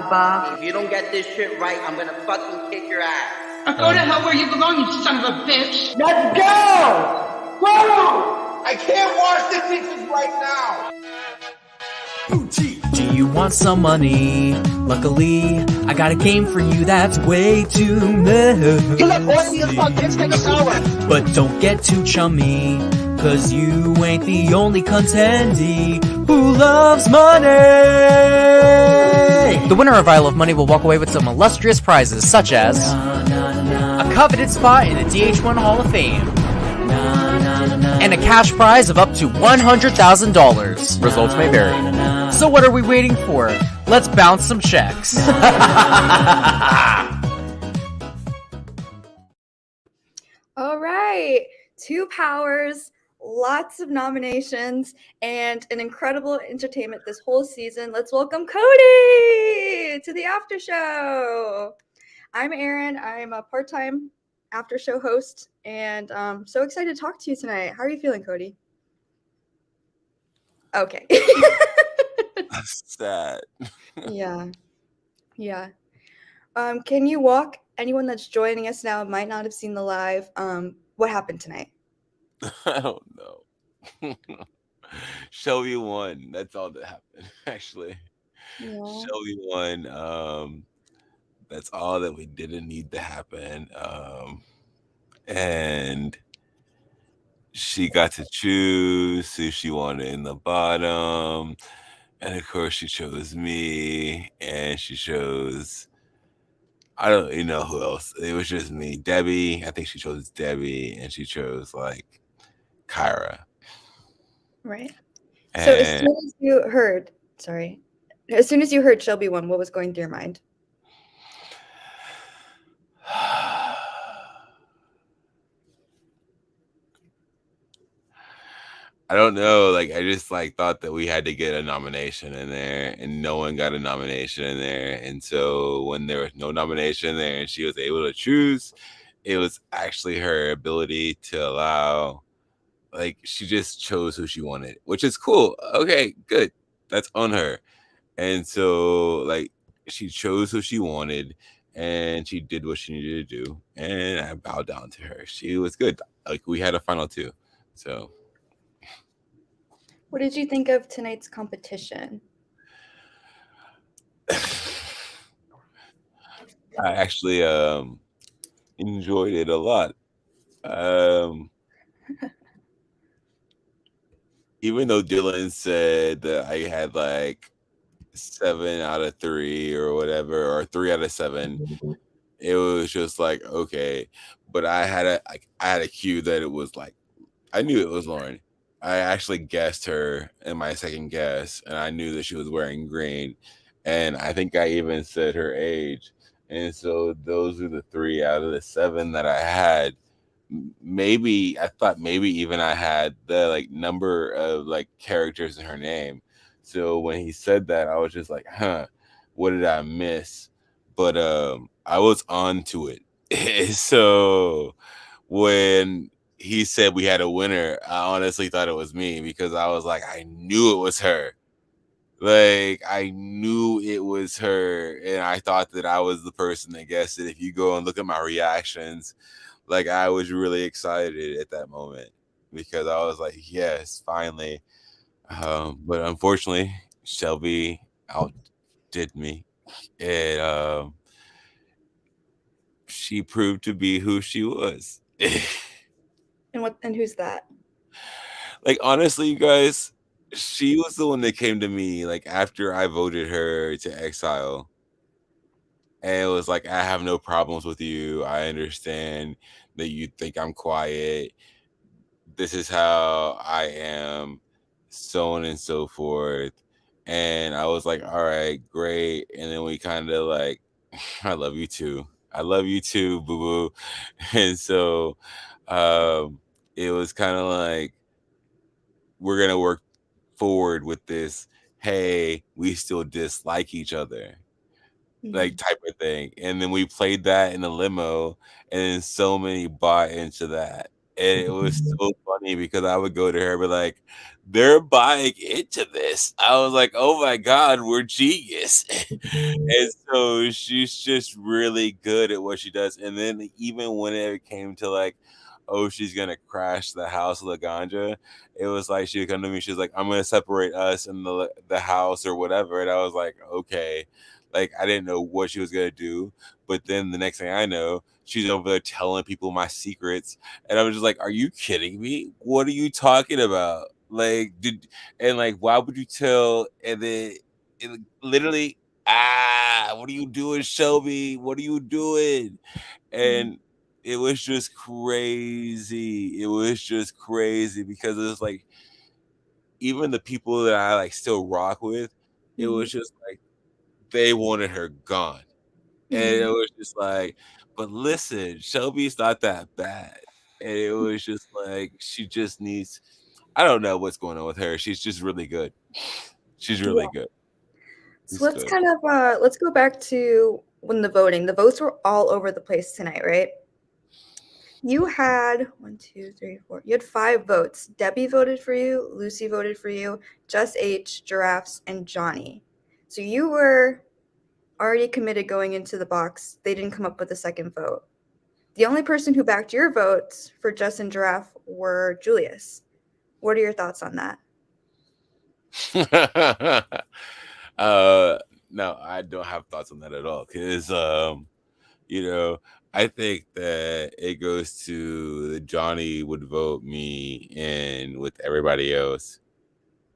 If you don't get this shit right, I'm gonna fucking kick your ass. Now go to hell where you belong, you son of a bitch! Let's go! Go! I can't wash the dishes right now! Do you want some money? Luckily, I got a game for you that's way too messy. You look oily as fuck, bitch, take a shower! But don't get too chummy, cause you ain't the only contendee who loves money! The winner of I Love Money will walk away with some illustrious prizes, such as a coveted spot in the DH1 Hall of Fame, and a cash prize of up to $100,000. Results may vary. So what are we waiting for? Let's bounce some checks. All right, 2 powers, lots of nominations, and an incredible entertainment this whole season. Let's welcome Cody to the after show. I'm Erin. I'm a part-time after show host, and so excited to talk to you tonight. How are you feeling, Cody? Okay. Sad. Yeah. Can you walk anyone that's joining us now might not have seen the live? What happened tonight? I don't know. Shelby won. That's all that happened, actually. Yeah. Shelby won. That's all that we didn't need to happen. And she got to choose who she wanted in the bottom. And of course, she chose me. And she chose, I don't even know who else. It was just me. Debbie. I think she chose Debbie. And she chose, like, Kyra. Right. So as soon as you heard Shelby won, what was going through your mind? I don't know. Like, I just thought that we had to get a nomination in there, and no one got a nomination in there. And so when there was no nomination in there and she was able to choose, it was actually her ability to allow, she just chose who she wanted, which is cool. Okay, good. That's on her. And so, she chose who she wanted, and she did what she needed to do, and I bowed down to her. She was good. We had a final 2. So What did you think of tonight's competition? I actually enjoyed it a lot. Even though Dylan said that I had 7 out of 3 or whatever, or 3 out of 7, it was just okay. But I had a cue that it was I knew it was Lauren. I actually guessed her in my second guess, and I knew that she was wearing green. And I think I even said her age. And so those are the 3 out of the 7 that I had. Maybe I thought even I had the number of characters in her name. So when he said that, I was just what did I miss? But I was on to it. So when he said we had a winner, I honestly thought it was me, because I was I knew it was her. I knew it was her, and I thought that I was the person that guessed it. If you go and look at my reactions, I was really excited at that moment, because I was yes, finally. But unfortunately, Shelby outdid me, and she proved to be who she was. And who's that? Honestly, you guys, she was the one that came to me after I voted her to exile, and it was I have no problems with you. I understand that you think I'm quiet. This is how I am, so on and so forth. And I was all right, great. And then we kind of I love you too. I love you too, boo boo. And so it was kind of we're going to work forward with this. Hey, we still dislike each other, type of thing. And then we played that in the limo, and so many bought into that. And it was so funny because I would go to her and be like, they're buying into this. I was like, oh my God, we're genius. And so she's just really good at what she does. And then even when it came to like, oh, she's gonna crash the house of Laganja, it was like she would come to me, she's like, I'm gonna separate us and the house or whatever. And I was like, okay. Like I didn't know what she was gonna do. But then the next thing I know, she's over there telling people my secrets. And I was just like, are you kidding me? What are you talking about? Like, why would you tell? And then literally, what are you doing, Shelby? What are you doing? And it was just crazy. It was just crazy because it was like, even the people that I like still rock with, it was just like they wanted her gone. And it was just like, but listen, Shelby's not that bad. And it was just like, she just needs, I don't know what's going on with her. She's just really good. She's really Yeah. good. So It's let's good. kind of let's go back to when the voting. The votes were all over the place tonight, right? You had 1, 2, 3, 4. You had 5 votes. Debbie voted for you. Lucy voted for you. Just H, Giraffes, and Johnny. So you were already committed going into the box. They didn't come up with a second vote. The only person who backed your votes for Just and Giraffe were Julius. What are your thoughts on that? No, I don't have thoughts on that at all. Because you know, I think that it goes to Johnny would vote me in with everybody else.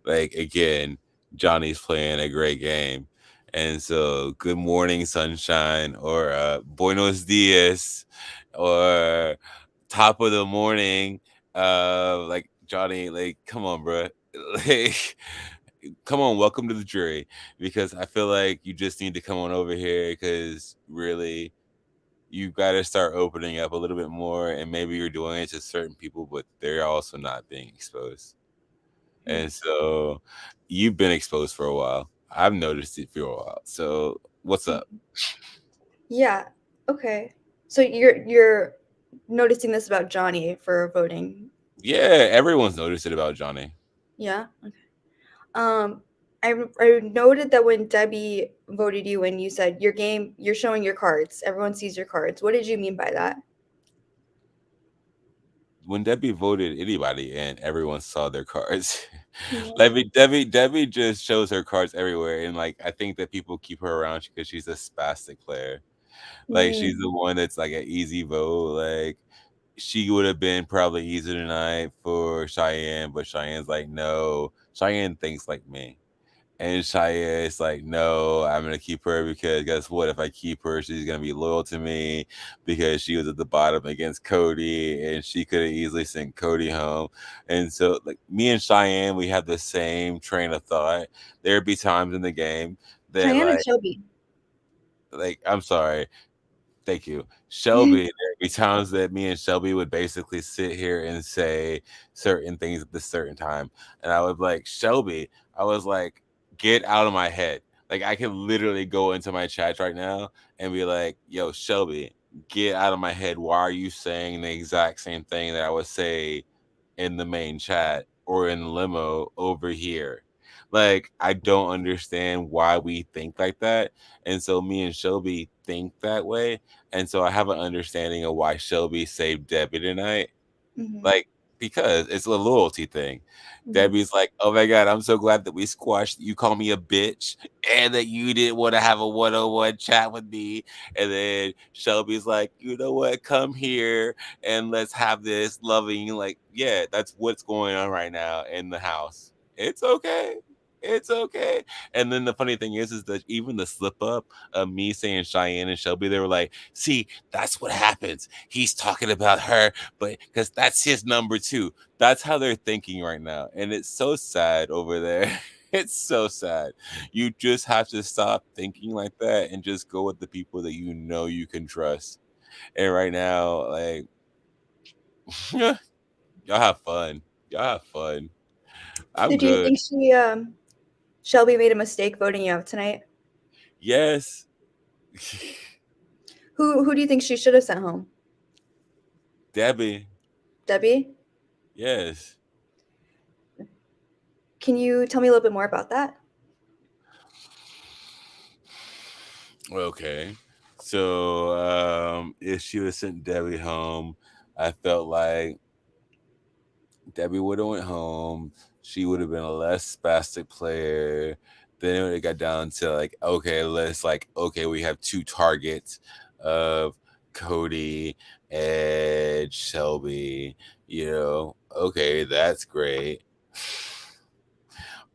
Like again, Johnny's playing a great game. And so good morning, sunshine, or buenos dias, or top of the morning. Like Johnny, like, come on, bro. Like, come on, welcome to the jury. Because I feel like you just need to come on over here because really you got to start opening up a little bit more, and maybe you're doing it to certain people, but they're also not being exposed. And so you've been exposed for a while. I've noticed it for a while. So what's up? Yeah. Okay. So you're noticing this about Johnny for voting. Yeah, everyone's noticed it about Johnny. Yeah. Okay. Um, I noted that when Debbie voted you in, you said your game, you're showing your cards. Everyone sees your cards. What did you mean by that? When Debbie voted anybody and everyone saw their cards. Yeah. Like Debbie just shows her cards everywhere, and like I think that people keep her around because she's a spastic player. Like she's the one that's like an easy vote. Like she would have been probably easier tonight for Cheyenne, but Cheyenne's like, no. Cheyenne thinks like me. And Cheyenne is like, no, I'm gonna keep her because guess what? If I keep her, she's gonna be loyal to me because she was at the bottom against Cody, and she could have easily sent Cody home. And so, like me and Cheyenne, we have the same train of thought. There'd be times in the game that, Cheyenne and Shelby. I'm sorry, thank you. Shelby, there'd be times that me and Shelby would basically sit here and say certain things at this certain time. And I would be like, Shelby, I was like, get out of my head. Like I could literally go into my chat right now and be like, yo, Shelby, get out of my head. Why are you saying the exact same thing that I would say in the main chat or in limo over here? Like, I don't understand why we think like that. And so me and Shelby think that way. And so I have an understanding of why Shelby saved Debbie tonight. Like, because it's a loyalty thing. Debbie's like, oh my God, I'm so glad that we squashed. You call me a bitch and that you didn't want to have a one-on-one chat with me. And then Shelby's like, you know what? Come here and let's have this loving. Like, yeah, that's what's going on right now in the house. It's okay. It's okay. And then the funny thing is that even the slip up of me saying Cheyenne and Shelby, they were like, see, that's what happens. He's talking about her, but because that's his number two. That's how they're thinking right now. And it's so sad over there. It's so sad. You just have to stop thinking like that and just go with the people that you know you can trust. And right now, like, y'all have fun. Y'all have fun. I'm So do you good. think Shelby made a mistake voting you out tonight? Yes. Who do you think she should have sent home? Debbie. Debbie? Yes. Can you tell me a little bit more about that? Okay. So if she was sent Debbie home, I felt like Debbie would have went home. She would have been a less spastic player. Then it got down to like, okay, we have two targets of Cody, Edge, Shelby. Okay, that's great.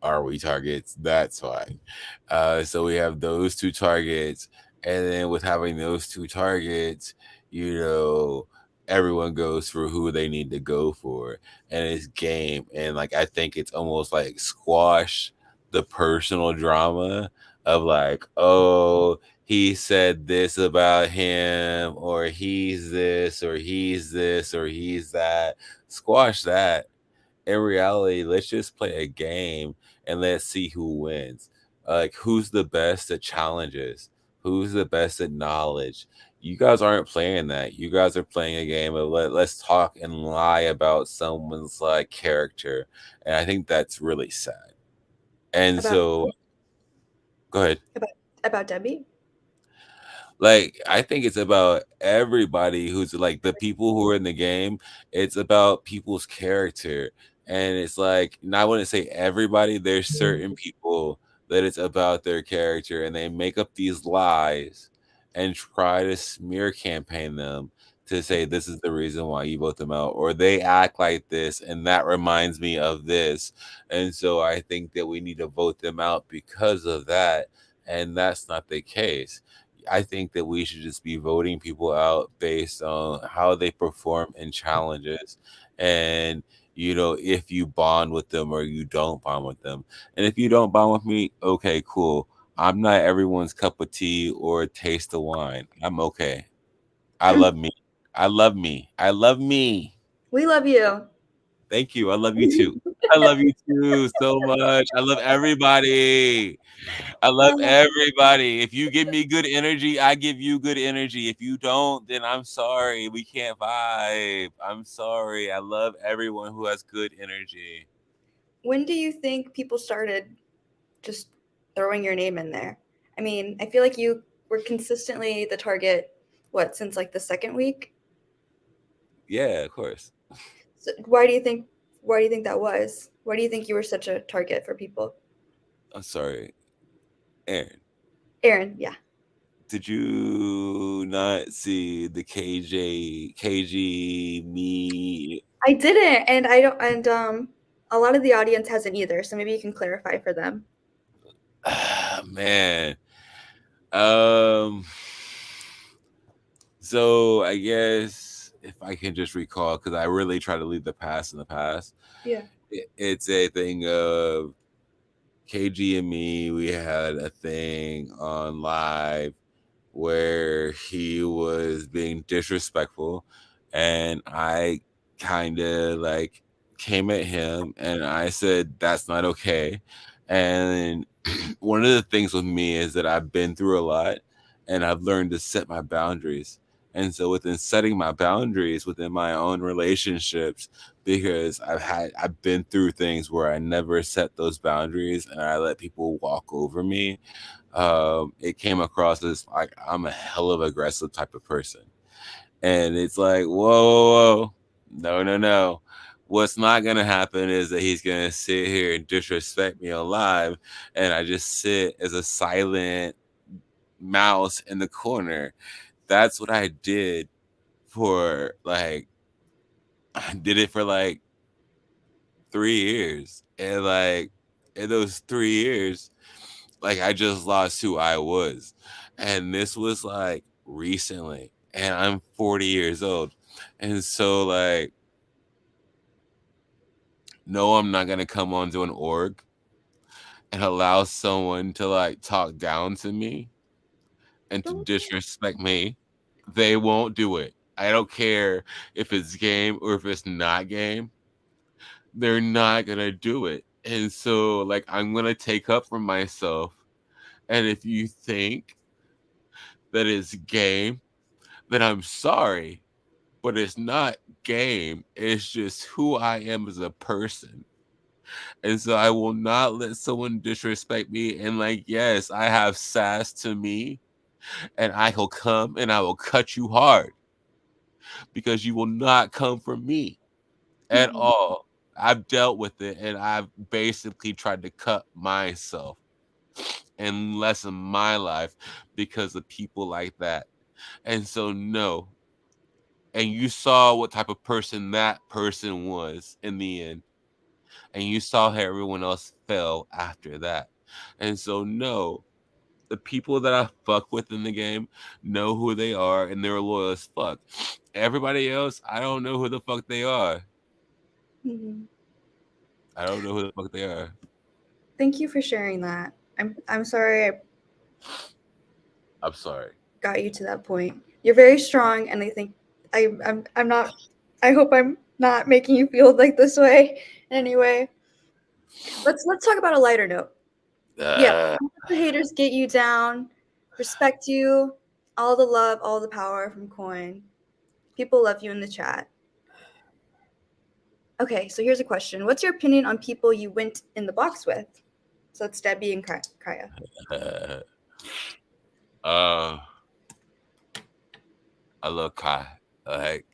Are we targets? That's fine. So we have those two targets, and then with having those two targets, everyone goes for who they need to go for, and it's game. And like I think it's almost like squash the personal drama of like, oh, he said this about him, or he's this, or he's this, or he's that. Squash that. In reality, let's just play a game and let's see who wins. Like, who's the best at challenges? Who's the best at knowledge? You guys aren't playing that. You guys are playing a game of let's talk and lie about someone's like character, and I think that's really sad. And About so, go ahead. about Debbie? Like, I think it's about everybody who's like the people who are in the game. It's about people's character. And it's like, and I wouldn't say everybody, there's certain people that it's about their character, and they make up these lies and try to smear campaign them to say this is the reason why you vote them out, or they act like this and that reminds me of this. And so I think that we need to vote them out because of that. And that's not the case. I think that we should just be voting people out based on how they perform in challenges, and if you bond with them or you don't bond with them. And if you don't bond with me, okay, cool. I'm not everyone's cup of tea or taste of wine. I'm okay. I love me. I love me. I love me. We love you. Thank you. I love you too. I love you too so much. I love everybody. I love everybody. If you give me good energy, I give you good energy. If you don't, then I'm sorry. We can't vibe. I'm sorry. I love everyone who has good energy. When do you think people started just throwing your name in there? I mean, I feel like you were consistently the target, since like the second week? Yeah, of course. So why do you think that was? Why do you think you were such a target for people? I'm sorry. Aaron, yeah. Did you not see the KG me? I didn't, and I don't, and a lot of the audience hasn't either, so maybe you can clarify for them. Man. So I guess if I can just recall, because I really try to leave the past in the past. Yeah. It's a thing of KG and me. We had a thing on live where he was being disrespectful, and I kind of like came at him and I said that's not okay. And one of the things with me is that I've been through a lot, and I've learned to set my boundaries. And so within setting my boundaries within my own relationships, because I've been through things where I never set those boundaries and I let people walk over me. It came across as like I'm a hell of aggressive type of person. And it's like, whoa, no. What's not going to happen is that he's going to sit here and disrespect me on live, and I just sit as a silent mouse in the corner. That's what I did for like 3 years. And like in those 3 years, like I just lost who I was. And this was like recently, and I'm 40 years old. And so like, no, I'm not going to come onto an org and allow someone to like talk down to me and to disrespect me. They won't do it. I don't care if it's game or if it's not game. They're not going to do it. And so like, I'm going to take up for myself. And if you think that it's game, then I'm sorry. but it's not game. It's just who I am as a person. And so I will not let someone disrespect me. And like, yes, I have sass to me, and I will come and I will cut you hard because you will not come for me at all. I've dealt with it, and I've basically tried to cut myself and lessen my life because of people like that. And so, no. And you saw what type of person that person was in the end. And you saw how everyone else fell after that. And so, no, the people that I fuck with in the game know who they are, and they're loyal as fuck. Everybody else, I don't know who the fuck they are. I don't know who the fuck they are. Thank you for sharing that. I'm sorry I I'm sorry. got you to that point. You're very strong, and I think I'm not. I hope I'm not making you feel like this way. Anyway, let's talk about a lighter note. Yeah, the haters get you down, respect you, all the love, all the power from Coin. People love you in the chat. Okay, so here's a question. What's your opinion on people you went in the box with? So it's Debbie and Kaya. I love Kai. Like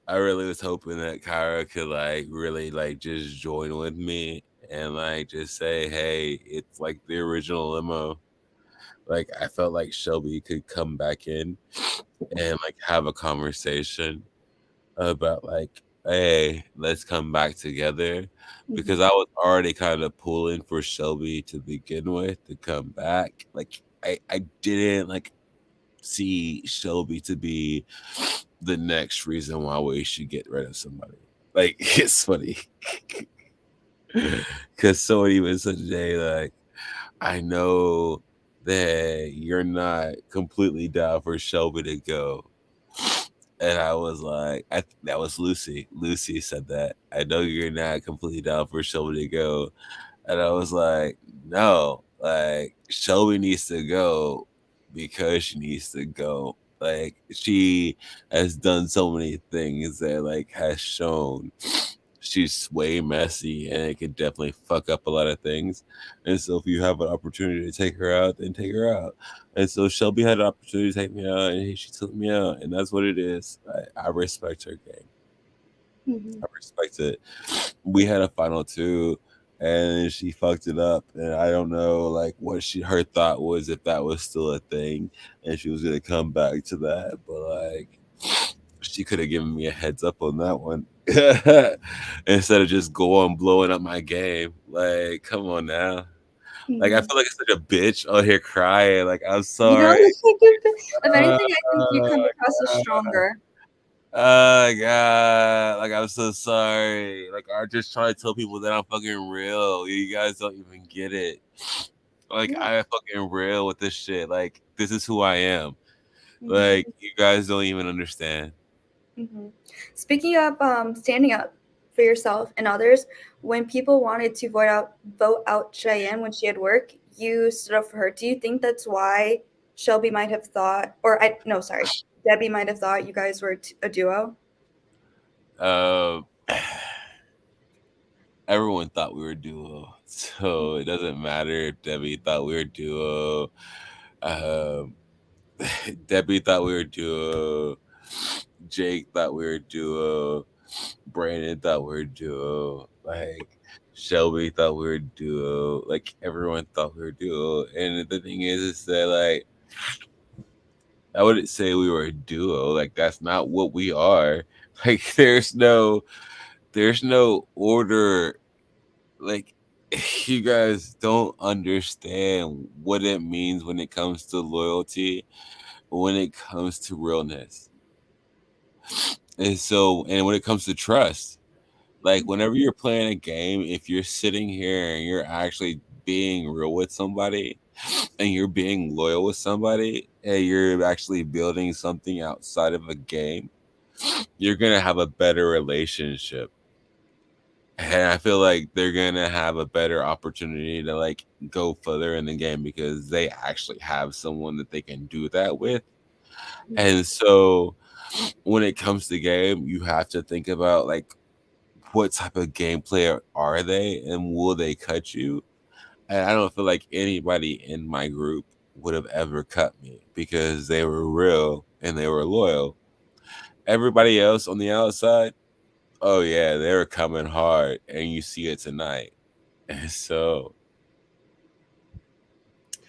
I really was hoping that Kyra could really just join with me and just say, hey, it's like the original limo. Like I felt like Shelby could come back in and have a conversation about hey, let's come back together, because I was already kind of pulling for Shelby to begin with to come back. I didn't see Shelby to be the next reason why we should get rid of somebody. It's funny because somebody was such a I know that you're not completely down for Shelby to go. And I was like, that was Lucy. Lucy said that. I know you're not completely down for Shelby to go. And I was like, no, Shelby needs to go because she needs to go. She has done so many things that has shown she's way messy, and it could definitely fuck up a lot of things. And so if you have an opportunity to take her out, then take her out. And so Shelby had an opportunity to take me out, and she took me out, and that's what it is. I respect her game. I respect it. We had a final two, and she fucked it up, and I don't know what her thought was, if that was still a thing and she was gonna come back to that, but she could have given me a heads up on that one instead of just going blowing up my game. Come on now. I feel like such a bitch out here crying. I'm sorry. If anything, I think you come across as stronger. Oh God, I'm so sorry. I just try to tell people that I'm fucking real. You guys don't even get it. I'm fucking real with this shit. This is who I am. You guys don't even understand. Speaking of standing up for yourself and others, when people wanted to vote out Cheyenne when she had work, you stood up for her. Do you think that's why Shelby might have thought, Debbie might have thought you guys were a duo? Everyone thought we were a duo, so it doesn't matter if Debbie thought we were a duo. Debbie thought we were a duo. Jake thought we were a duo. Brandon thought we were a duo. Shelby thought we were a duo. Everyone thought we were a duo. And the thing is that I wouldn't say we were a duo. That's not what we are. There's no order. You guys don't understand what it means when it comes to loyalty, when it comes to realness. And when it comes to trust, whenever you're playing a game, if you're sitting here and you're actually being real with somebody and you're being loyal with somebody and you're actually building something outside of a game, you're going to have a better relationship. And I feel like they're going to have a better opportunity to go further in the game because they actually have someone that they can do that with. And so when it comes to game, you have to think about like what type of gameplay are they and will they cut you? And I don't feel like anybody in my group would have ever cut me because they were real and they were loyal. Everybody else on the outside, oh yeah, they were coming hard, and you see it tonight. And so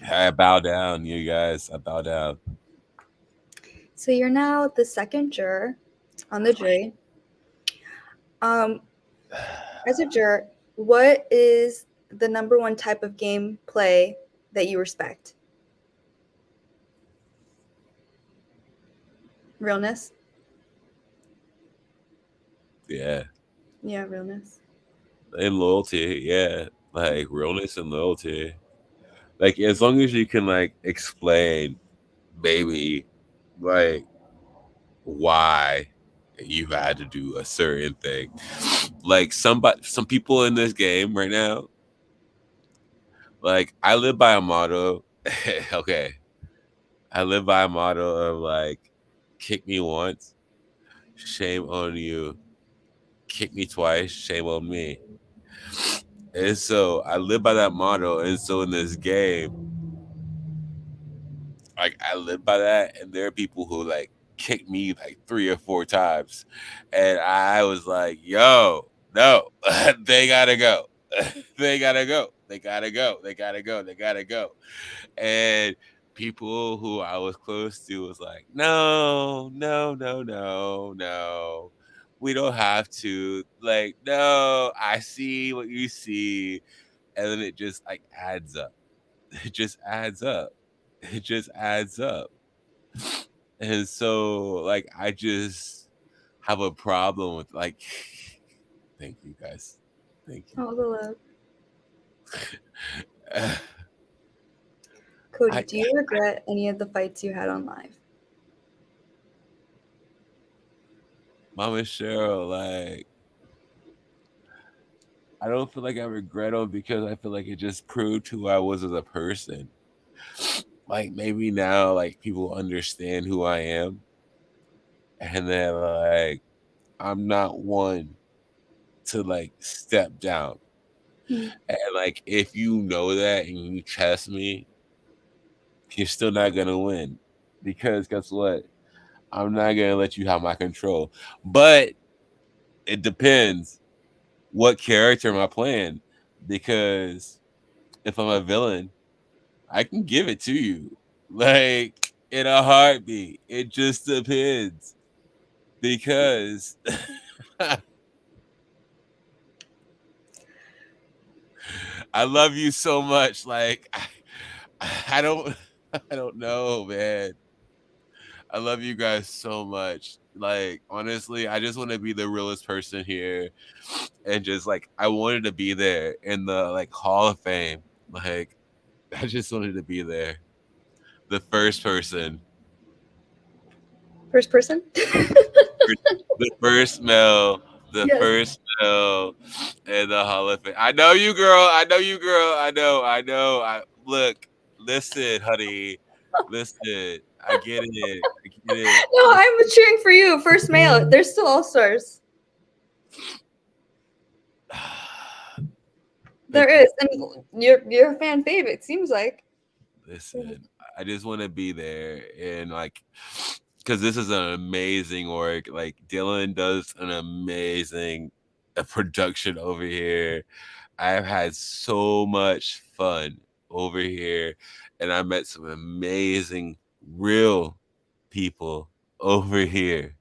I bow down, you guys. I bow down. So you're now the second juror on the jury. As a juror, what is the number one type of gameplay that you respect? Realness? Yeah. Yeah, realness. And loyalty, yeah. Like realness and loyalty. Like as long as you can like explain maybe like why you had to do a certain thing. Like some people in this game right now, like I live by a motto. Okay. I live by a motto of like kick me once, shame on you. Kick me twice, shame on me. And so I live by that motto. And so in this game, like I live by that, and there are people who like kick me like 3 or 4 times, and I was like, "Yo, no, they gotta go, they gotta go, they gotta go, they gotta go, they gotta go," and people who I was close to was like, "No, no, no, no, no." We don't have to. Like, no, I see what you see. And then it just like adds up. It just adds up. It just adds up. And so like I just have a problem with like thank you guys. Thank you. All the love. Cody, do you regret any of the fights you had on live? Mama Cheryl, like I don't feel like I regret them because I feel like it just proved who I was as a person. Like maybe now like people understand who I am, and then like I'm not one to like step down. And like if you know that and you trust me, you're still not gonna win. Because guess what? I'm not gonna let you have my control. But it depends what character am I playing. Because if I'm a villain, I can give it to you. Like in a heartbeat. It just depends. Because I love you so much. Like I don't I don't know, man. I love you guys so much. Like honestly, I just want to be the realest person here, and just like I wanted to be there in the like Hall of Fame. Like I just wanted to be there, the first person, First person? the first male, the Yes. first male in the Hall of Fame. I know you, girl. I know you, girl. I know. I look. Listen, honey. Listen. I get it. I get it. No, I'm cheering for you. First male. There's still all stars. There is, and you're a fan favorite. It seems like. Listen, I just want to be there and like, because this is an amazing work. Like Dylan does an amazing production over here. I've had so much fun over here, and I met some amazing real people over here.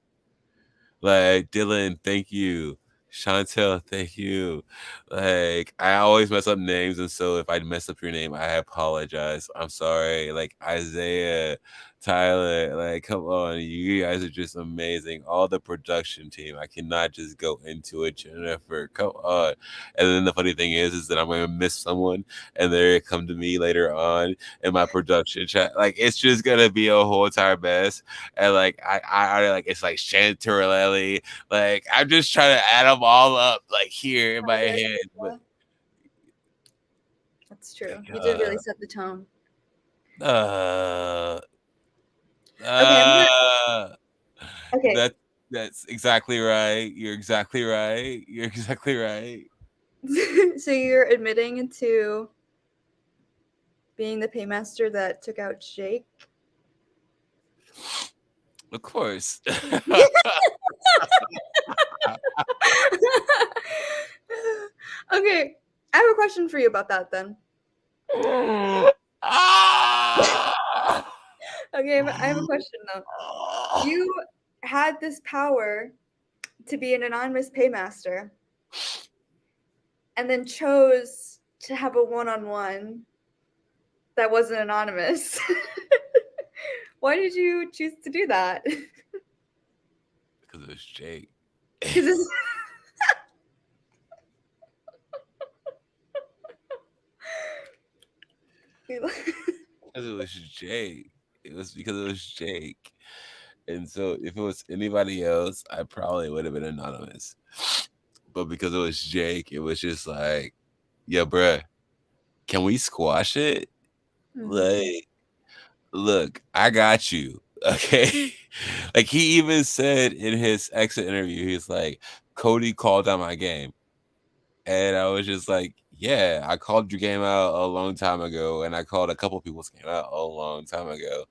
Like Dylan, thank you. Chantel, thank you. Like I always mess up names, and so if I mess up your name, I apologize. I'm sorry. Like Isaiah, Tyler, like come on, you guys are just amazing. All the production team, I cannot just go into it. Jennifer, come on. And then the funny thing is that I'm gonna miss someone, and they come to me later on in my production chat. Like it's just gonna be a whole entire mess. And like I like it's like Chantorelli. Like I'm just trying to add them all up like here in my head. But that's true. You did really set the tone. Okay, I'm That's exactly right. You're exactly right. You're exactly right. So you're admitting to being the paymaster that took out Jake? Of course. Okay, I have a question for you about that then. Ah! Okay, I have a question though. You had this power to be an anonymous paymaster and then chose to have a one-on-one that wasn't anonymous. Why did you choose to do that? Because it was Jake. Because it's Because it was Jake. It was because it was Jake. And so if it was anybody else, I probably would have been anonymous. But because it was Jake, it was just like, yeah, bruh, can we squash it? Like, look, I got you. Okay. Like he even said in his exit interview, he's like, Cody called out my game. And I was just like, yeah, I called your game out a long time ago, and I called a couple people's game out a long time ago.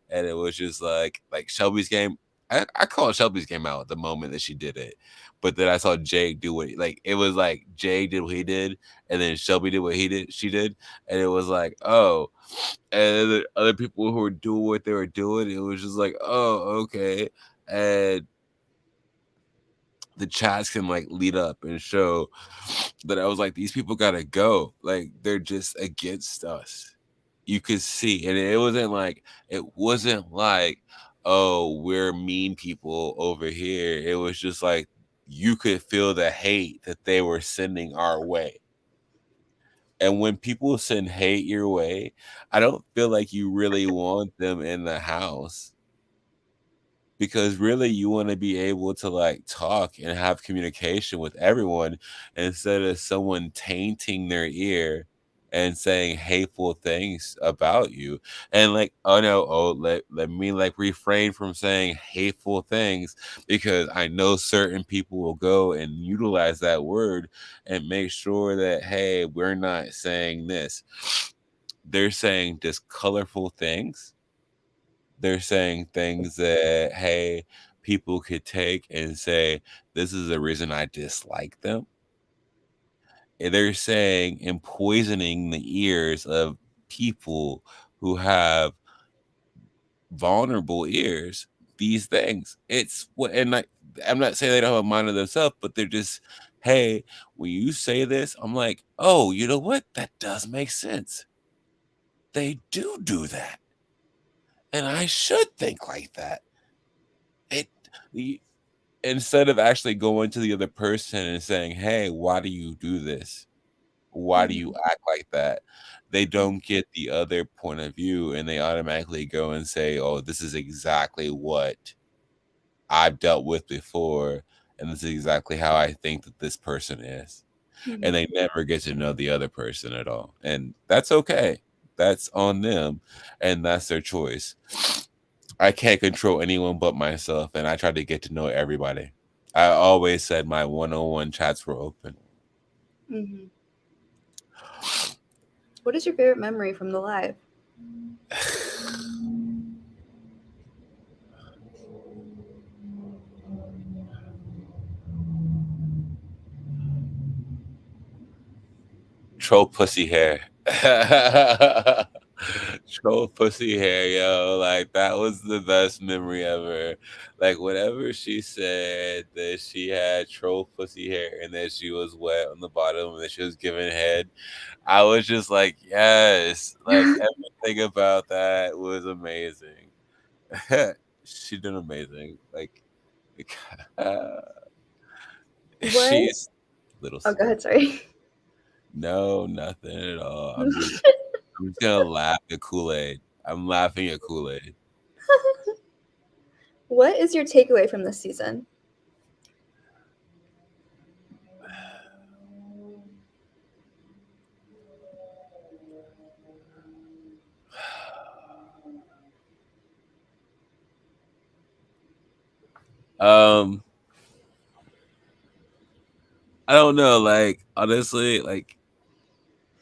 And it was just like Shelby's game. I called Shelby's game out the moment that she did it. But then I saw Jake do what it was like Jake did what he did, and then Shelby did what she did. And it was like, oh, and the other people who were doing what they were doing, it was just like, oh, okay. And the chats can like lead up and show that I was like, these people gotta go. Like they're just against us. You could see, and it wasn't like, oh, we're mean people over here. It was just like you could feel the hate that they were sending our way. And when people send hate your way, I don't feel like you really want them in the house. Because really you want to be able to like talk and have communication with everyone instead of someone tainting their ear and saying hateful things about you. And like, oh no, let me like refrain from saying hateful things, because I know certain people will go and utilize that word and make sure that, hey, we're not saying this. They're saying just colorful things. They're saying things that, hey, people could take and say, this is the reason I dislike them. And they're saying and poisoning the ears of people who have vulnerable ears, these things. It's what, and like, I'm not saying they don't have a mind of themselves, but they're just, hey, when you say this, I'm like, oh, you know what? That does make sense. They do that. And I should think like that. It, instead of actually going to the other person and saying, hey, why do you do this? Why do you act like that? They don't get the other point of view, and they automatically go and say, oh, this is exactly what I've dealt with before, and this is exactly how I think that this person is. And they never get to know the other person at all. And that's okay. That's on them, and that's their choice. I can't control anyone but myself, and I try to get to know everybody. I always said my one-on-one chats were open. What is your favorite memory from the live? Troll pussy hair. Troll pussy hair, yo. Like that was the best memory ever. Like whenever she said that she had troll pussy hair and that she was wet on the bottom and that she was giving head, I was just like, yes. Like everything about that was amazing. She did amazing. Like What? she's little. Oh, go ahead. Sorry. No, nothing at all. I'm just gonna laugh at Kool-Aid. I'm laughing at Kool-Aid. What is your takeaway from this season? I don't know. Like honestly, like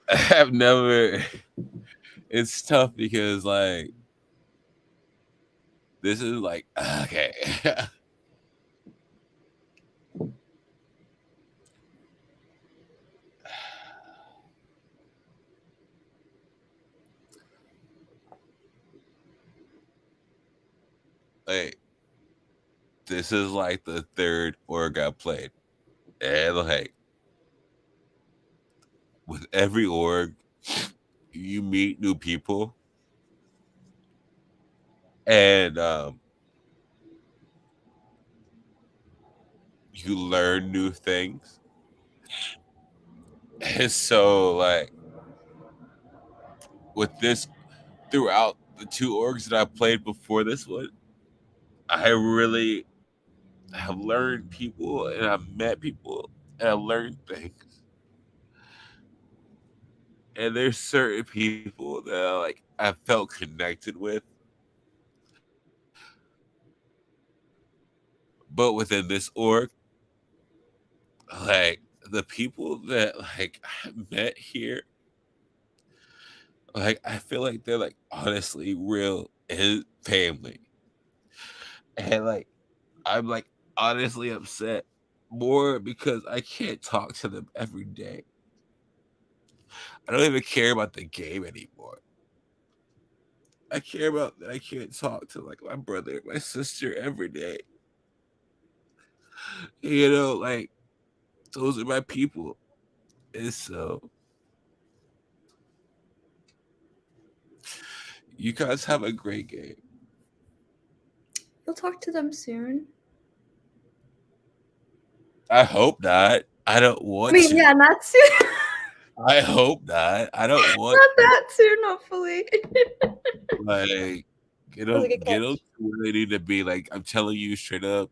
I've never. It's tough because like this is like okay. Like this is like the third org I played, and like with every org, you meet new people, and you learn new things. And so like with this throughout the two orgs that I played before this one, I really have learned people and I've met people and I've learned things. And there's certain people that like I felt connected with. But within this org, like the people that like I met here, like I feel like they're like honestly real and family. And like I'm like honestly upset more because I can't talk to them every day. I don't even care about the game anymore. I care about that I can't talk to like my brother, my sister every day. You know, like those are my people. And so you guys have a great game. You'll talk to them soon. I hope not. I don't want to. Yeah, not soon. I hope not. I don't want Not that soon, hopefully. like get them to where they need to be. Like I'm telling you straight up,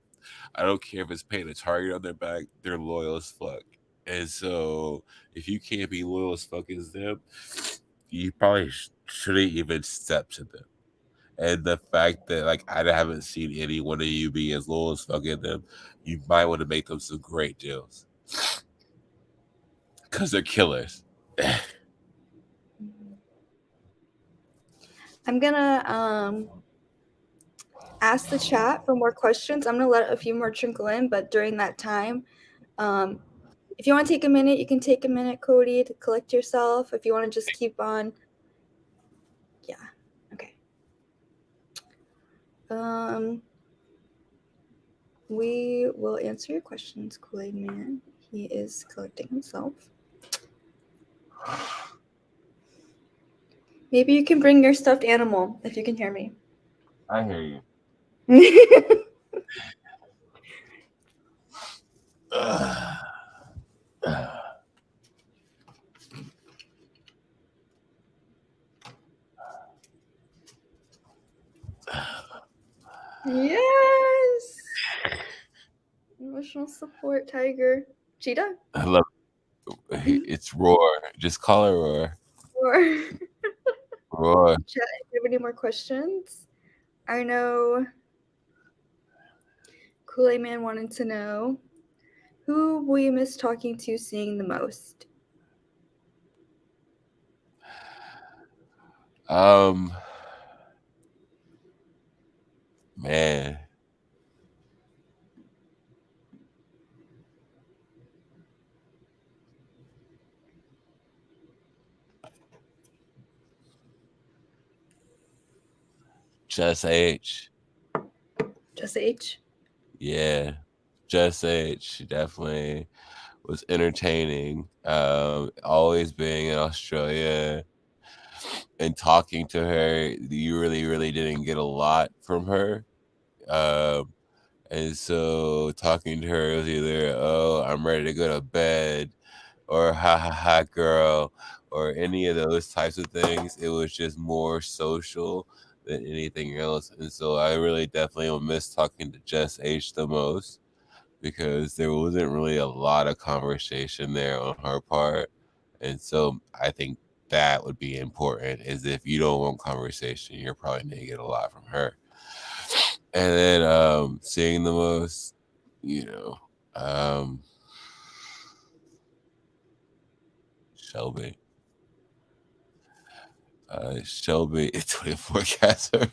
I don't care if it's painting a target on their back. They're loyal as fuck. And so if you can't be loyal as fuck as them, you probably shouldn't even step to them. And the fact that like I haven't seen any one of you be as loyal as fuck as them, you might want to make them some great deals. Because they're killers. I'm gonna ask the chat for more questions. I'm gonna let a few more trickle in, but during that time, if you want to take a minute, you can take a minute, Cody, to collect yourself. If you want to just keep on, yeah, okay. We will answer your questions, Kool-Aid Man. He is collecting himself. Maybe you can bring your stuffed animal if you can hear me. I hear you. Yes. Emotional support, Tiger. Cheetah? I love it. It's Roar. Just call her Roar. Or Roar. chat, if you have any more questions? I know Kool-Aid Man wanted to know, who will you miss talking to, seeing the most? Man. Just H. Just H? Yeah. Just H. Definitely was entertaining. Always being in Australia and talking to her, you really didn't get a lot from her. And so talking to her was either, oh, I'm ready to go to bed, or ha ha ha girl, or any of those types of things. It was just more social than anything else. And so I really definitely will miss talking to Jess H the most, because there wasn't really a lot of conversation there on her part. And so I think that would be important, is if you don't want conversation, you're probably going to get a lot from her. And then seeing the most, you know, Shelby. Shelby 24 Casper.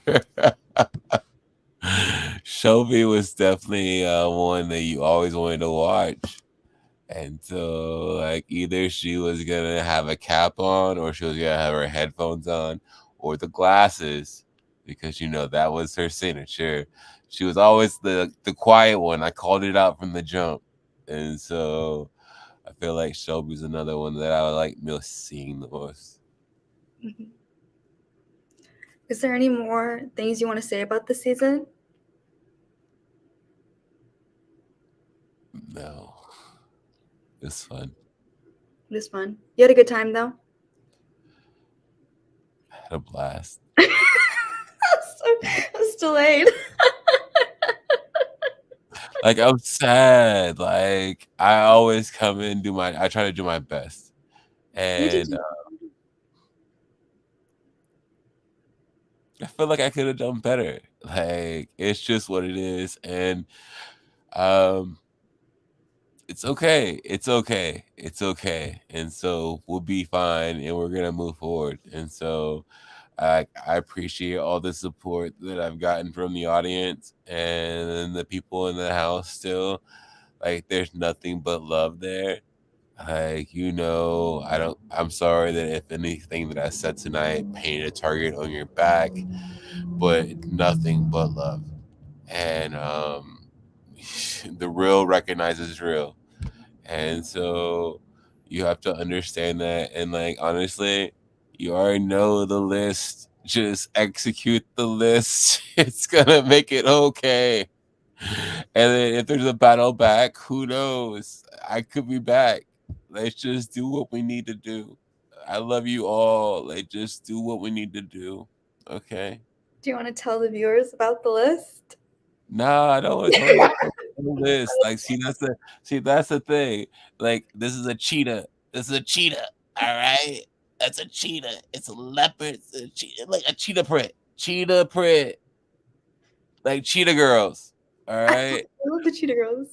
Shelby was definitely one that you always wanted to watch. And so, like, either she was gonna have a cap on, or she was gonna have her headphones on, or the glasses, because that was her signature. She was always the quiet one. I called it out from the jump, and so I feel like Shelby's another one that I would like seeing the most. Mhm. Is there any more things you want to say about the season? No, it's fun. It was fun. You had a good time though. I had a blast. I was delayed. Like, I'm sad. Like, I always come in I try to do my best, You did. and I feel like I could have done better. Like, it's just what it is, and um, it's okay. It's okay. It's okay, and so we'll be fine, and we're gonna move forward. And so, I appreciate all the support that I've gotten from the audience and the people in the house. Still, like, there's nothing but love there. Like, I'm sorry that if anything that I said tonight painted a target on your back, but nothing but love. And the real recognizes real. And so you have to understand that. And, like, honestly, you already know the list. Just execute the list. It's gonna make it okay. And then if there's a battle back, who knows? I could be back. Let's just do what we need to do. I love you all. Let's just do what we need to do. Okay. Do you want to tell the viewers about the list? Nah, I don't want to tell you the list. Like, that's the thing. Like, this is a cheetah. This is a cheetah. All right. That's a cheetah. It's a leopard. It's a cheetah, like a cheetah print. Cheetah print. Like cheetah girls. All right. I love the Cheetah Girls.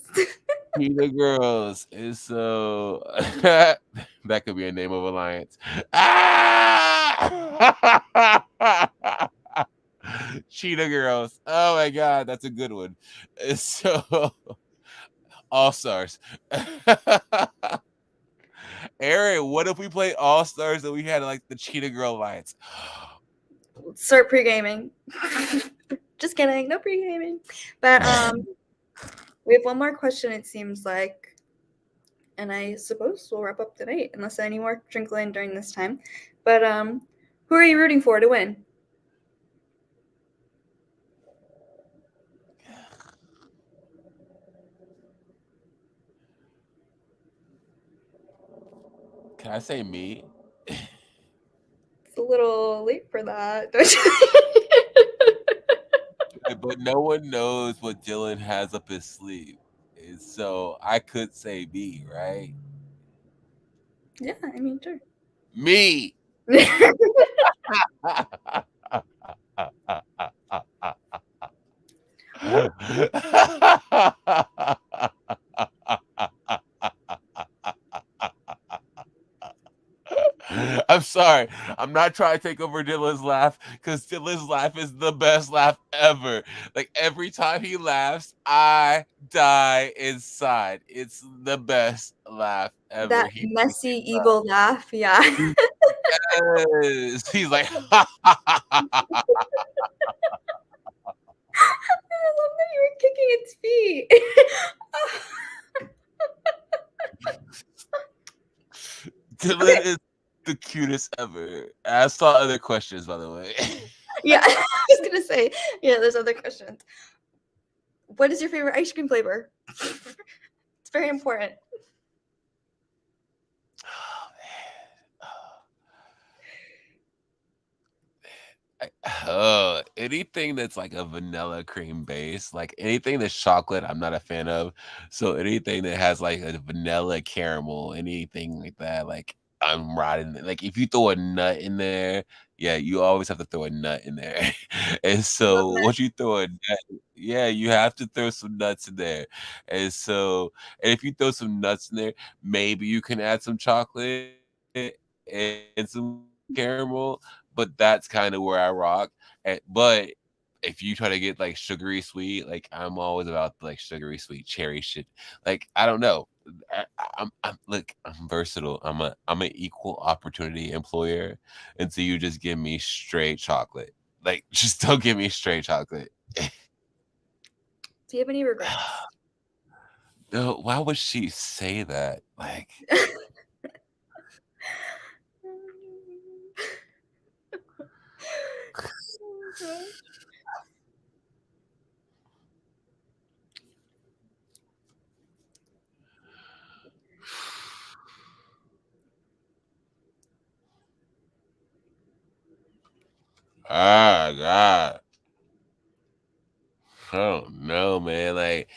Cheetah Girls is so that could be a name of alliance. Ah! Cheetah Girls. Oh my god, that's a good one. So All Stars. Aaron, what if we played All Stars and we had like the Cheetah Girl alliance? Start pre-gaming. Just kidding, no pre-gaming. But we have one more question, it seems like, and I suppose we'll wrap up tonight unless any more trickle in during this time. But who are you rooting for to win? Can I say me? It's a little late for that, don't you? But no one knows what Dylan has up his sleeve. And so I could say me, right? Yeah, I mean, sure. Me. I'm sorry. I'm not trying to take over Dylan's laugh because Dylan's laugh is the best laugh ever. Like, every time he laughs, I die inside. It's the best laugh ever. That messy, evil laugh, yeah. Yes. He's like, I love that you were kicking its feet. Dylan is the cutest ever. I saw other questions, by the way. Yeah, I was gonna say, yeah, there's other questions. What is your favorite ice cream flavor? It's very important. Anything that's like a vanilla cream base, like anything that's chocolate, I'm not a fan of. So anything that has like a vanilla caramel, anything like that, like I'm riding it. Like, if you throw a nut in there, yeah, you always have to throw a nut in there. And Love so that. once you throw a nut, yeah, you have to throw some nuts in there. And if you throw some nuts in there, maybe you can add some chocolate. and some caramel, but that's kind of where I rock. But if you try to get like sugary sweet, like I'm always about like sugary sweet cherry shit. Like I don't know. I'm look. I'm versatile. I'm an equal opportunity employer, and so you just give me straight chocolate. Like just don't give me straight chocolate. Do you have any regrets? No, why would she say that? Like ah God. I don't know, man. Like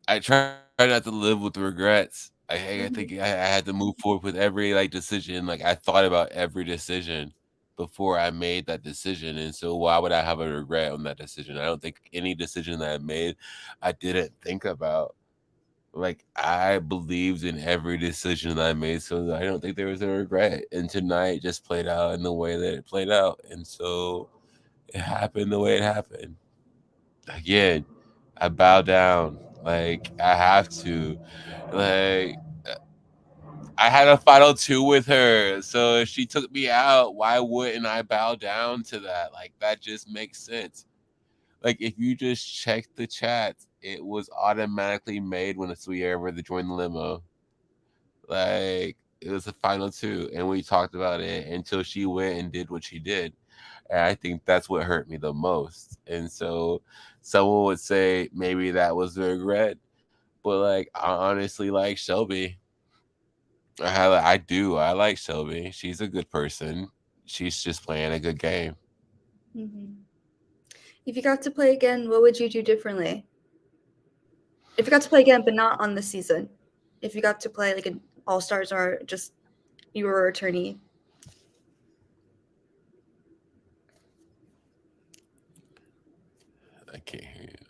I try not to live with regrets. I think I had to move forward with every like decision. Like I thought about every decision before I made that decision. And so why would I have a regret on that decision? I don't think any decision that I made I didn't think about. Like I believed in every decision that I made. So I don't think there was a regret. And tonight just played out in the way that it played out. And so it happened the way it happened. Again, I bow down. Like I have to. Like I had a final two with her, so if she took me out, why wouldn't I bow down to that? Like that just makes sense. Like if you just check the chat, it was automatically made when a sweet ever to join the limo. Like it was the final two, and we talked about it until she went and did what she did. And I think that's what hurt me the most. And so someone would say maybe that was a regret, but like I honestly like Shelby. I do. I like Shelby. She's a good person. She's just playing a good game. If you got to play again, what would you do differently? If you got to play again, but not on the season. If you got to play like an All Stars or just you were an attorney. I can't hear you.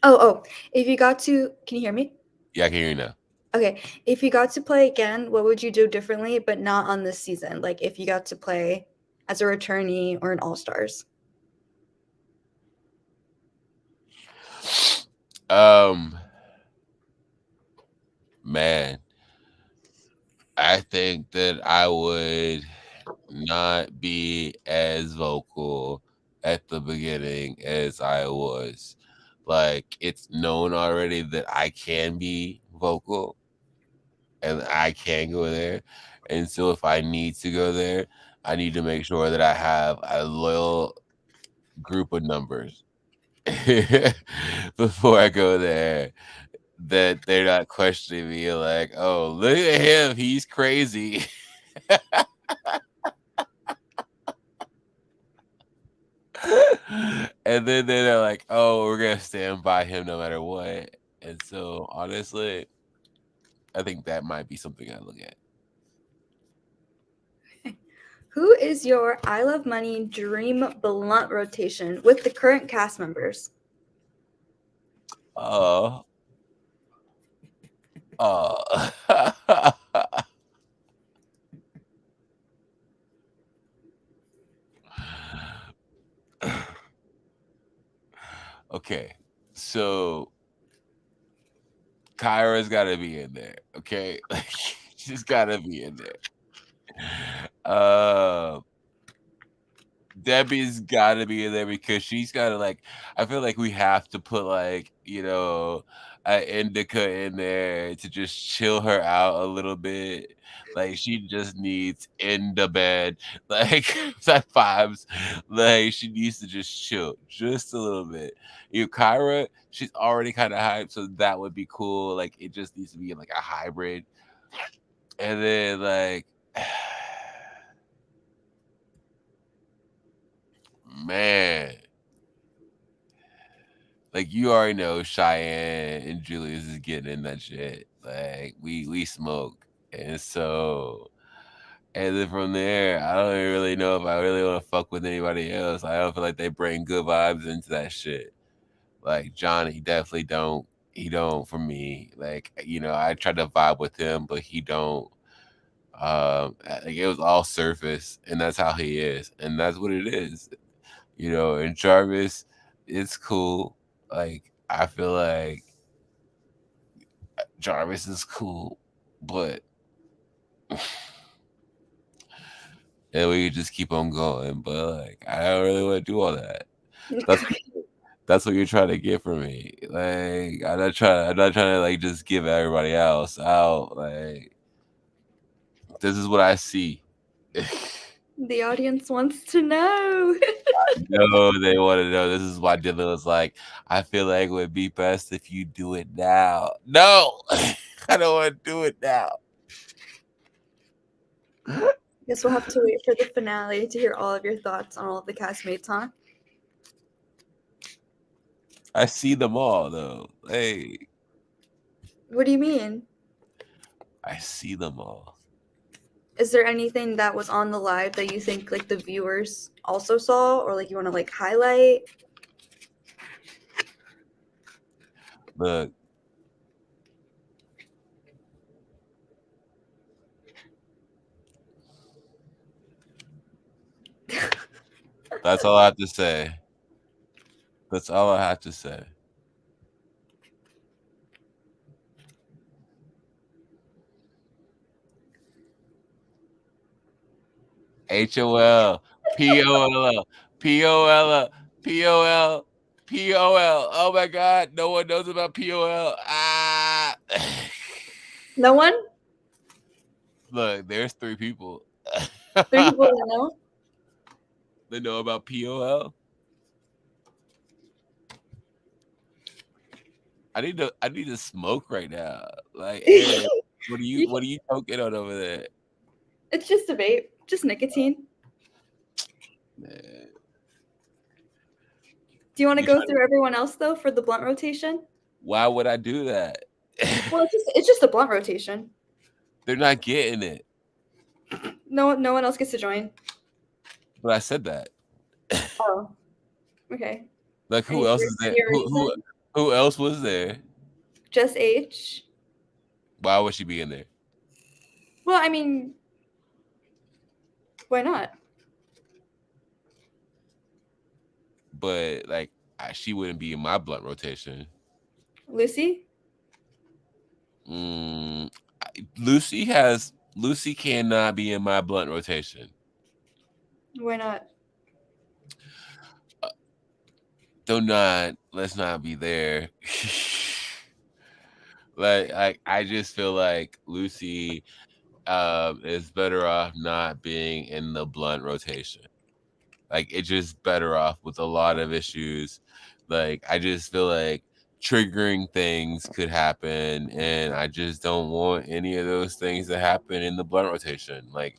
Oh. If you got to, can you hear me? Yeah, I can hear you now. Okay. If you got to play again, what would you do differently, but not on this season? Like if you got to play as a returnee or an All Stars. Man, I think that I would not be as vocal at the beginning as I was. Like it's known already that I can be vocal and I can go there. And so if I need to go there, I need to make sure that I have a loyal group of numbers before I go there. That they're not questioning me like, oh, look at him, he's crazy. And then they're like, oh, we're gonna stand by him no matter what. And so honestly, I think that might be something I look at. Who is your I Love Money dream blunt rotation with the current cast members? Okay, so Kyra's got to be in there. Okay, like she's got to be in there. Debbie's got to be in there because she's got to like. I feel like we have to put like an indica in there to just chill her out a little bit. Like she just needs in the bed, like that vibes. Like she needs to just chill just a little bit. Kyra, she's already kind of hyped, so that would be cool. Like it just needs to be like a hybrid, and then like. Man, like you already know Cheyenne and Julius is getting in that shit. Like we smoke. And so and then from there, I don't even really know if I really want to fuck with anybody else. I don't feel like they bring good vibes into that shit. Like Johnny definitely don't. He don't for me. Like, I tried to vibe with him, but he don't. Like it was all surface, and that's how he is, and that's what it is, you know. And Jarvis, it's cool. Like I feel like Jarvis is cool, but and we could just keep on going. But like I don't really want to do all that. That's what you're trying to get from me. Like I'm not trying to like just give everybody else out. Like this is what I see. The audience wants to know. No, they want to know. This is why Dylan was like, I feel like it would be best if you do it now. No, I don't want to do it now. Guess we'll have to wait for the finale to hear all of your thoughts on all of the castmates, huh? I see them all though. Hey, What do you mean? I see them all. Is there anything that was on the live that you think like the viewers also saw, or like you want to like highlight? Look, that's all I have to say. That's all I have to say. HOL, POL, POL, POL, POL. Oh my God, no one knows about POL. Ah. No one? Look, there's 3 people. 3 people that know? They know about POL. I need to smoke right now. Like, Aaron, what are you toking on over there? It's just a vape, just nicotine. Man. Do you want to go through everyone else though for the blunt rotation? Why would I do that? Well, it's just a blunt rotation. They're not getting it. No one else gets to join. But I said that. Oh, okay. Like who else is there? Who else was there? Just H. Why would she be in there? Well, I mean, why not? But like she wouldn't be in my blunt rotation. Lucy? Lucy cannot be in my blunt rotation. Why not? Let's not be there. Like I just feel like Lucy is better off not being in the blunt rotation. Like it's just better off with a lot of issues. Like I just feel like triggering things could happen, and I just don't want any of those things to happen in the blunt rotation. Like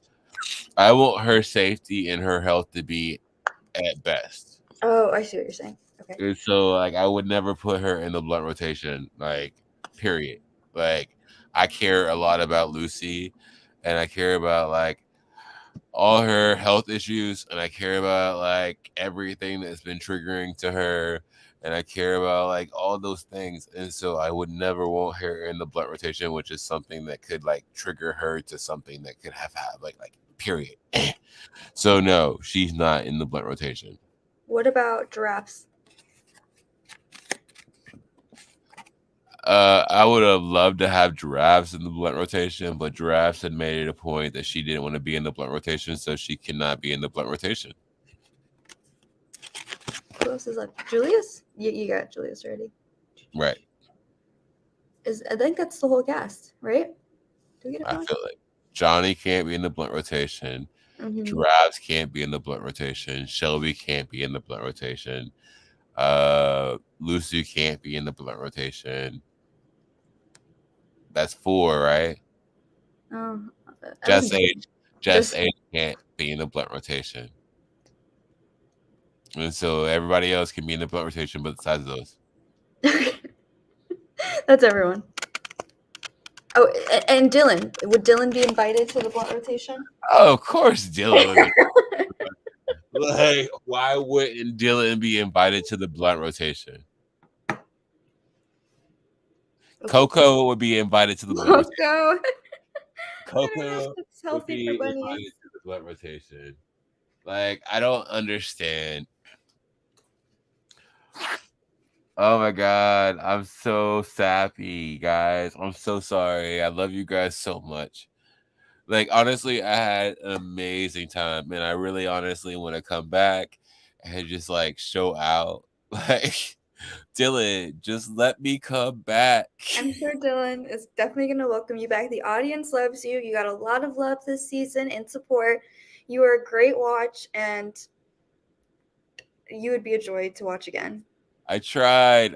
I want her safety and her health to be at best. Oh, I see what you're saying. Okay. And so like I would never put her in the blunt rotation, like period. Like I care a lot about Lucy, and I care about like all her health issues, and I care about like everything that's been triggering to her, and I care about like all those things. And so I would never want her in the blunt rotation, which is something that could like trigger her to something that could have like period. So no, she's not in the blunt rotation. What about giraffes? I would have loved to have giraffes in the blunt rotation, but giraffes had made it a point that she didn't want to be in the blunt rotation, so she cannot be in the blunt rotation. Who else is left? Julius? You got Julius already. Right. I think that's the whole cast, right? Do we get it? I feel like Johnny can't be in the blunt rotation. Mm-hmm. Giraffes can't be in the blunt rotation. Shelby can't be in the blunt rotation. Lucy can't be in the blunt rotation. That's 4, right? Oh, Just H can't be in the blunt rotation. And so everybody else can be in the blunt rotation, but besides those. That's everyone. Oh, and Dylan. Would Dylan be invited to the blunt rotation? Oh, of course, Dylan. Like, why wouldn't Dylan be invited to the blunt rotation? Okay. Coco would be invited to the blunt rotation. Cocoa It's would healthy be for in my bunnies. sweat rotation. Like, I don't understand. Oh my god, I'm so sappy, guys. I'm so sorry. I love you guys so much. Like, honestly, I had an amazing time, and I really honestly want to come back and just like show out. Like, Dylan, just let me come back. I'm sure Dylan is definitely going to welcome you back. The audience loves you. You got a lot of love this season and support. You are a great watch, and you would be a joy to watch again. I tried,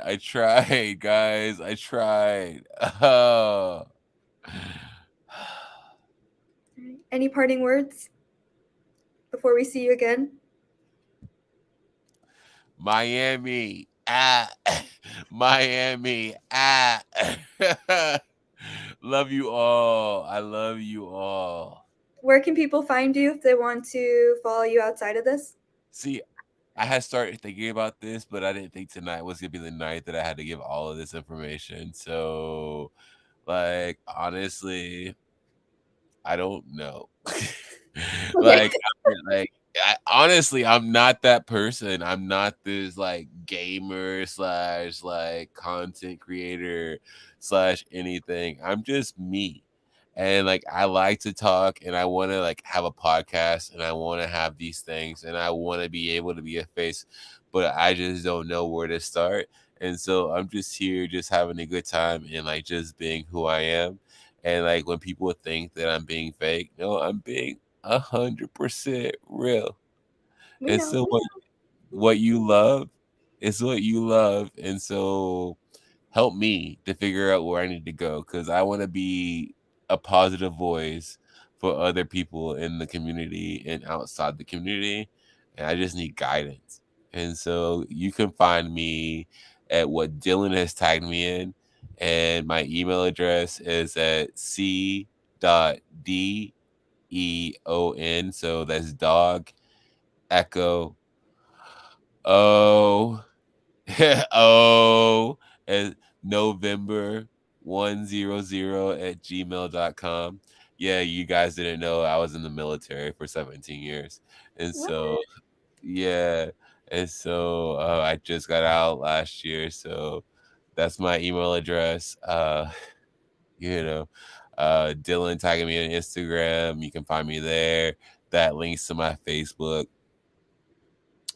guys. I tried. Oh. Any parting words before we see you again? Miami. Miami. Love you all. I love you all. Where can people find you if they want to follow you outside of this? See, I had started thinking about this, but I didn't think tonight was gonna be the night that I had to give all of this information. So, like, honestly, I don't know. like, honestly, I'm not that person. I'm not this like gamer slash like content creator slash anything. I'm just me. And like I like to talk and I want to like have a podcast and I want to have these things and I want to be able to be a face, but I just don't know where to start. And so I'm just here just having a good time and like just being who I am. And like when people think that I'm being fake, no, I'm being 100% real. We And know. so what you love is what you love. And so help me to figure out where I need to go because I want to be a positive voice for other people in the community and outside the community. And I just need guidance. And so you can find me at what Dylan has tagged me in. And my email address is at c.deon. So that's dog, echo, O, O, and November 100 at gmail.com. Yeah, you guys didn't know I was in the military for 17 years. And so, yeah. And so I just got out last year. So that's my email address. You know, Dylan tagging me on Instagram. You can find me there. That links to my Facebook.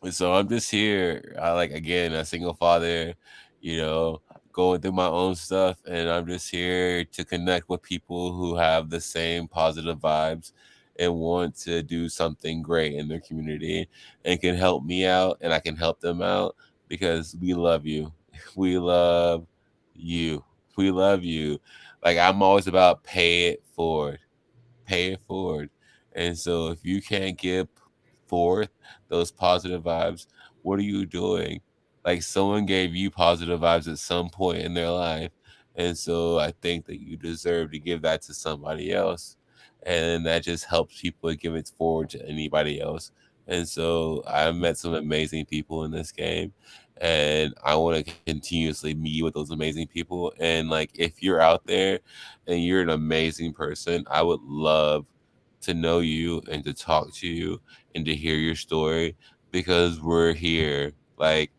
And so I'm just here. I like again a single father, you know, going through my own stuff, and I'm just here to connect with people who have the same positive vibes and want to do something great in their community and can help me out and I can help them out because we love you. We love you. We love you. Like I'm always about pay it forward. And so if you can't give forth those positive vibes, what are you doing? Like someone gave you positive vibes at some point in their life. And so I think that you deserve to give that to somebody else. And that just helps people give it forward to anybody else. And so I met some amazing people in this game. And I want to continuously meet with those amazing people. And like if you're out there and you're an amazing person, I would love to know you and to talk to you and to hear your story because we're here. Like,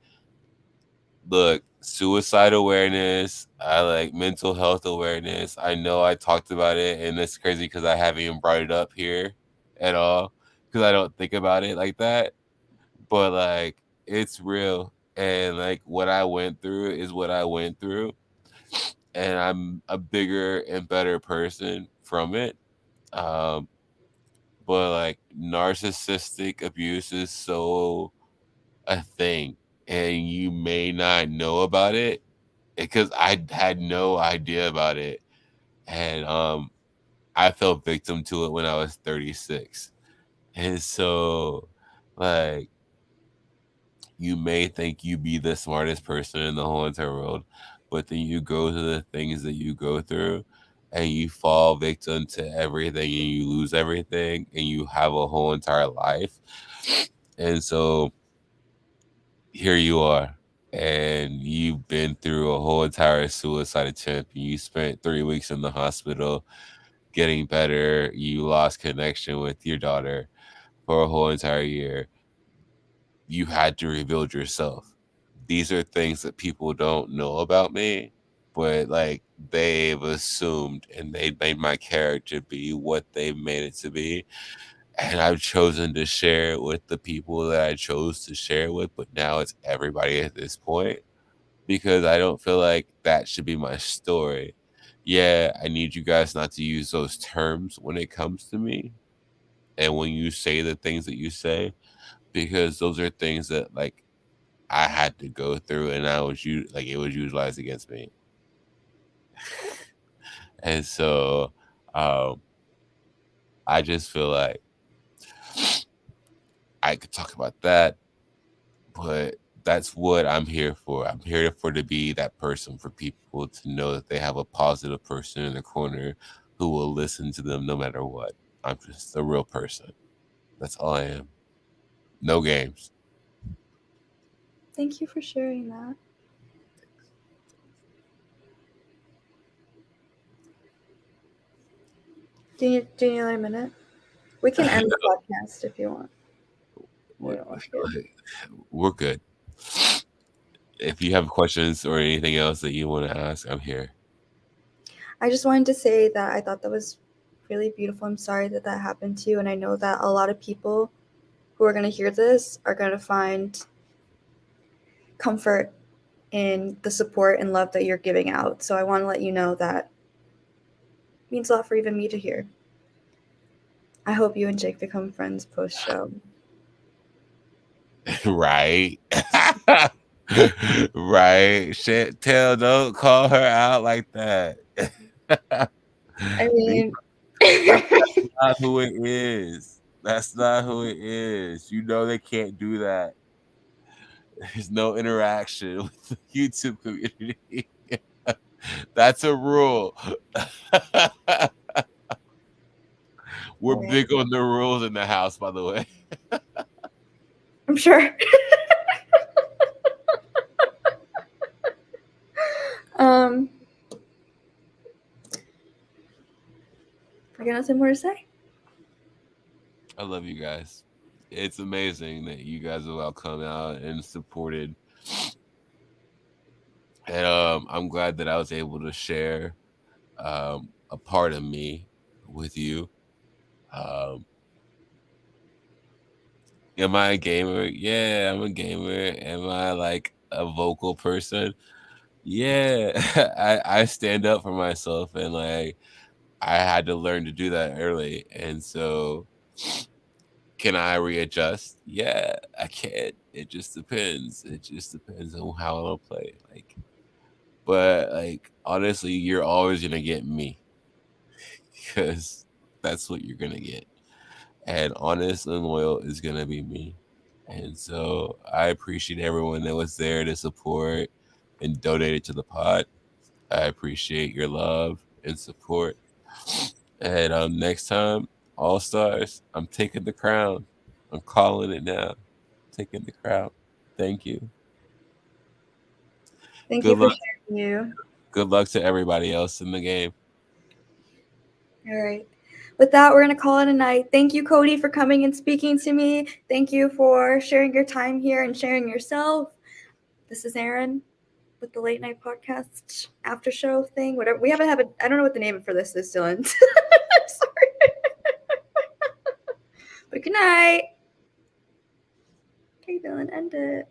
look, suicide awareness, I like mental health awareness. I know I talked about it and it's crazy because I haven't even brought it up here at all because I don't think about it like that. But like, it's real. And like, what I went through is what I went through. And I'm a bigger and better person from it. Um, but like narcissistic abuse is so a thing and you may not know about it because I had no idea about it and I fell victim to it when I was 36 and so like you may think you be the smartest person in the whole entire world but then you go to the things that you go through and you fall victim to everything and you lose everything and you have a whole entire life and so here you are and you've been through a whole entire suicide attempt and you spent 3 weeks in the hospital getting better. You lost connection with your daughter for a whole entire year. You had to rebuild yourself. These are things that people don't know about me, but like they've assumed and they made my character be what they made it to be. And I've chosen to share it with the people that I chose to share with, but now it's everybody at this point because I don't feel like that should be my story. Yeah, I need you guys not to use those terms when it comes to me and when you say the things that you say, because those are things that like I had to go through and it was utilized against me. And so I just feel like I could talk about that, but that's what I'm here for. I'm here for to be that person for people to know that they have a positive person in the corner who will listen to them no matter what. I'm just a real person. That's all I am. No games. Thank you for sharing that. Do you need a minute? We can end the podcast if you want. We're good. If you have questions or anything else that you want to ask, I'm here. I just wanted to say that I thought that was really beautiful. I'm sorry that that happened to you, and I know that a lot of people who are going to hear this are going to find comfort in the support and love that you're giving out. So I want to let you know that it means a lot for even me to hear. I hope you and Jake become friends post-show. Right. Right. Shit, don't call her out like that. I mean, that's not who it is. That's not who it is. You know they can't do that. There's no interaction with the YouTube community. That's a rule. We're big on the rules in the house, by the way. I'm sure. I got nothing more to say. I love you guys. It's amazing that you guys have all come out and supported. And I'm glad that I was able to share a part of me with you. Am I a gamer? Yeah, I'm a gamer. Am I like a vocal person? Yeah, I stand up for myself, and like I had to learn to do that early. And so, can I readjust? Yeah, I can. It just depends. It just depends on how I want to play. Like, but like honestly, you're always gonna get me because that's what you're gonna get. And honest and loyal is gonna be me. And so I appreciate everyone that was there to support and donated to the pod. I appreciate your love and support. And next time, All Stars, I'm taking the crown. I'm calling it now. Taking the crown. Thank you. Thank you for sharing you. Good luck to everybody else in the game. All right. With that, we're going to call it a night. Thank you, Cody, for coming and speaking to me. Thank you for sharing your time here and sharing yourself. This is Erin with the Late Night Podcast after show thing. Whatever. We haven't had I don't know what the name for this is, Dylan. Sorry. But good night. Okay, Dylan, end it.